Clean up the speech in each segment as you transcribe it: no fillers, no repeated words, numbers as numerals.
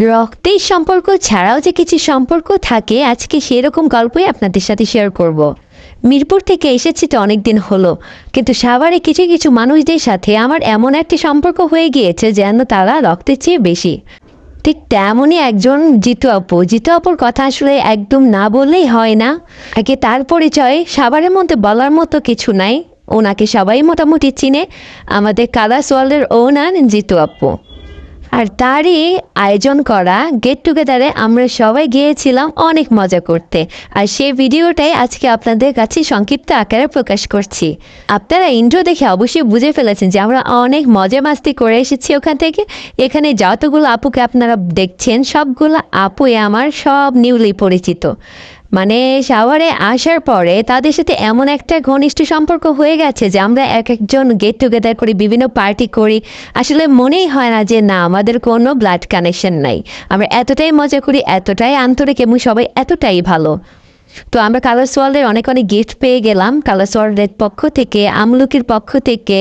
রক্তের সম্পর্ক ছাড়াও যে কিছু সম্পর্ক থাকে, আজকে সেরকম গল্পই আপনাদের সাথে শেয়ার করব। মিরপুর থেকে এসেছি তো অনেক দিন হলো, কিন্তু সাভারে কিছু কিছু মানুষদের সাথে আমার এমন একটি সম্পর্ক হয়ে গিয়েছে যেন তারা রক্তের চেয়ে বেশি। ঠিক তেমনই একজন জিতু আপুর কথা আসলে একদম না বললেই হয় না। আগে তার পরিচয় সাভারের মধ্যে বলার মতো কিছু নাই, ওনাকে সবাই মোটামুটি চিনে। আমাদের কালার্স ওয়ার্ল্ডের ওনার জিতু আপু। আর তারই আয়োজন করা গেট টুগেদারে আমরা সবাই গিয়েছিলাম অনেক মজা করতে। আর সেই ভিডিওটাই আজকে আপনাদের কাছে সংক্ষিপ্ত আকারে প্রকাশ করছি। আপনারা ইন্ট্রো দেখে অবশ্যই বুঝে ফেলেছেন যে আমরা অনেক মজা মাস্তি করে এসেছি ওখান থেকে। এখানে যতগুলো আপুকে আপনারা দেখছেন সবগুলো আপুই আমার সব নিউলি পরিচিত। মানে শাওয়ারে আসার পরে তাদের সাথে এমন একটা ঘনিষ্ঠ সম্পর্ক হয়ে গেছে যে আমরা এক একজন গেট টুগেদার করি, বিভিন্ন পার্টি করি। আসলে মনেই হয় না যে না আমাদের কোনো ব্লাড কানেকশন নাই। আমরা এতটাই মজা করি, এতটাই আন্তরিক এবং সবাই এতটাই ভালো। তো আমরা কালার্স ওয়ার্ল্ডের অনেক অনেক গিফট পেয়ে গেলাম, কালার্স ওয়ার্ল্ডের পক্ষ থেকে, আমলুকির পক্ষ থেকে,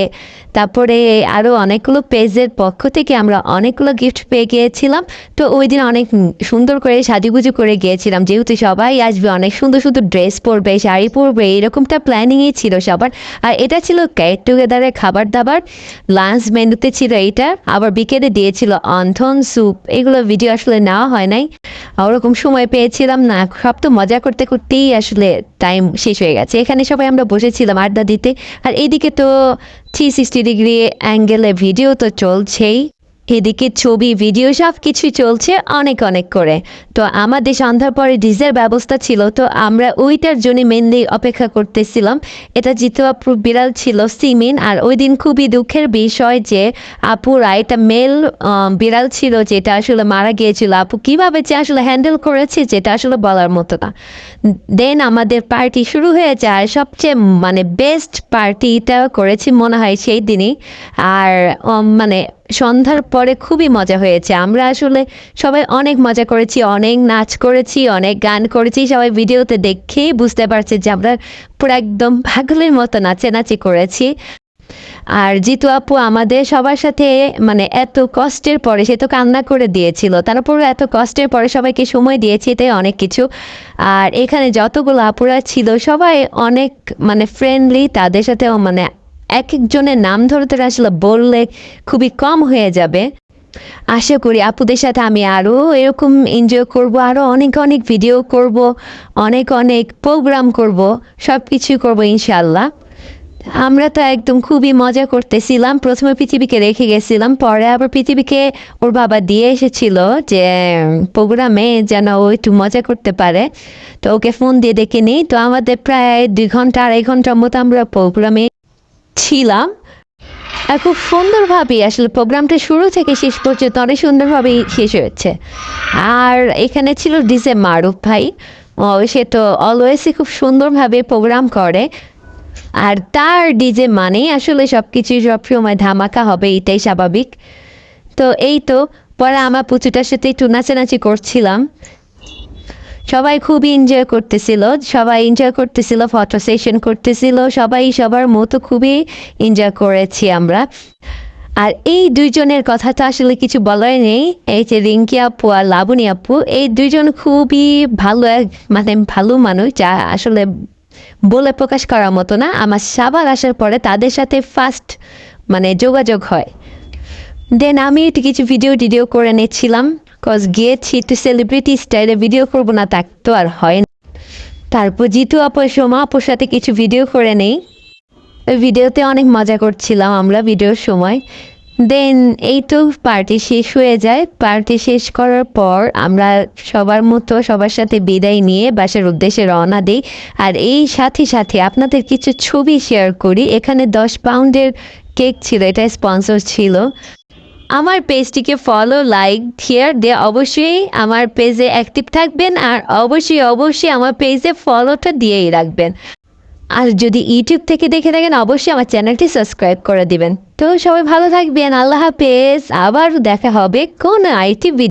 তারপরে আরও অনেকগুলো পেজের পক্ষ থেকে আমরা অনেকগুলো গিফট পেয়ে গিয়েছিলাম। তো ওই দিন অনেক সুন্দর করে সাজুগুজু করে গিয়েছিলাম, যেহেতু সবাই আসবে, অনেক সুন্দর সুন্দর ড্রেস পরবে, শাড়ি পরবে, এরকমটা প্ল্যানিংই ছিল সবার। আর এটা ছিল গেট টুগেদারের খাবার দাবার। লাঞ্চ মেনুতে ছিল এইটা, আবার বিকেলে দিয়েছিল অন্থন স্যুপ। এগুলো ভিডিও আসলে নেওয়া হয় নাই, ওরকম সময় পেয়েছিলাম না। সব তো মজা করতে করতেই আসলে টাইম শেষ হয়ে গেছে। এখানে সবাই আমরা বসেছিলাম আড্ডা দিতে। আর এদিকে তো 360 ডিগ্রি অ্যাঙ্গেলে ভিডিও তো চলছেই, এদিকে ছবি ভিডিও সব কিছুই চলছে অনেক অনেক করে। তো আমাদের সন্ধ্যার পরে ডিজের ব্যবস্থা ছিল, তো আমরা ওইটার জন্য মেনলি অপেক্ষা করতেছিলাম। এটা জিতু আপুর বিড়াল ছিল সিমিন। আর ওই দিন খুবই দুঃখের বিষয় যে আপুরা এটা মেল বিড়াল ছিল, যেটা আসলে মারা গিয়েছিল। আপু কীভাবে যে আসলে হ্যান্ডেল করেছে যেটা আসলে বলার মতো না। দেন আমাদের পার্টি শুরু হয়ে যায়, সবচেয়ে মানে বেস্ট পার্টিটা করেছি মনে হয় সেই দিনই। আর মানে সন্ধ্যার পরে খুবই মজা হয়েছে। আমরা আসলে সবাই অনেক মজা করেছি, অনেক নাচ করেছি, অনেক গান করেছি। সবাই ভিডিওতে দেখেই বুঝতে পারছে যে আমরা পুরো একদম পাগলের মতো নাচানাচি করেছি। আর জিতু আপু আমাদের সবার সাথে মানে এত কষ্টের পরে, সে তো কান্না করে দিয়েছিল, তারপরে এত কষ্টের পরে সবাইকে সময় দিয়েছে, এটাই অনেক কিছু। আর এখানে যতগুলো আপুরা ছিল সবাই অনেক মানে ফ্রেন্ডলি, তাদের সাথেও মানে এক একজনের নাম ধরতে আসলে বললে খুবই কম হয়ে যাবে। আশা করি আপুদের সাথে আমি আরও এরকম এনজয় করব, আরও অনেক অনেক ভিডিও করব, অনেক অনেক প্রোগ্রাম করব, সব কিছু করবো ইনশাল্লাহ। আমরা তো একদম খুবই মজা করতেছিলাম। প্রথমে পৃথিবীকে রেখে গেছিলাম, পরে আবার পৃথিবীকে ওর বাবা দিয়ে এসেছিল যে প্রোগ্রামে যেন ও একটু মজা করতে পারে। তো ওকে ফোন দিয়ে ডেকে নিই। তো আমাদের প্রায় 2 ঘন্টা 2.5 ঘন্টার মতো আমরা প্রোগ্রামে ছিলাম। আর খুব সুন্দরভাবে আসলে প্রোগ্রামটা শুরু থেকে শেষ পর্যন্ত অনেক সুন্দরভাবেই শেষ হয়েছে। আর এখানে ছিল ডিজে মারুফ ভাই। সে তো অলওয়েজই খুব সুন্দরভাবে প্রোগ্রাম করে। আর তার ডিজে মানেই আসলে সব কিছুই সবসময় ধামাকা হবে, এটাই স্বাভাবিক। তো এই তো পরে আমার পুচুটার সাথে একটু নাচানাচি করছিলাম। সবাই খুবই এনজয় করতেছিল, সবাই এনজয় করতেছিল, ফটো সেশন করতেছিল, সবাই সবার মতো খুবই এনজয় করেছি আমরা। আর এই দুইজনের কথা তো আসলে কিছু বলার নেই। এই যে রিঙ্কি আপু আর লাবণী আপু, এই দুইজন খুবই ভালো মানে ভালো মানুষ, যা আসলে বলে প্রকাশ করার মতো না। আমার সাভার আসার পরে তাদের সাথে ফার্স্ট মানে যোগাযোগ হয়। দেন আমি একটু কিছু ভিডিও করে নিচ্ছিলাম, কজ গিয়েছি একটু সেলিব্রিটি স্টাইলে ভিডিও করবো না, তা তো আর হয় না। তারপর জিতু আপু সোমা আপুর সাথে কিছু ভিডিও করে নেই। ওই ভিডিওতে অনেক মজা করছিলাম আমরা ভিডিওর সময়। দেন এই তো পার্টি শেষ হয়ে যায়। পার্টি শেষ করার পর আমরা সবার মতো সবার সাথে বিদায় নিয়ে বাসার উদ্দেশ্যে রওনা দিই। আর এই সাথে সাথে আপনাদের কিছু ছবি শেয়ার করি। এখানে 10 পাউন্ডের কেক ছিল, এটা স্পন্সর ছিল। আমার পেজটিকে ফলো, লাইক, শেয়ার দিয়ে অবশ্যই আমার পেজে অ্যাক্টিভ থাকবেন। আর অবশ্যই অবশ্যই আমার পেজে ফলোটা দিয়েই রাখবেন। আর যদি ইউটিউব থেকে দেখে থাকেন অবশ্যই আমার চ্যানেলটি সাবস্ক্রাইব করে দিবেন। তো সবাই ভালো থাকবেন, আল্লাহ হাফেজ। আবার দেখা হবে কোন আইটি ভিডিও।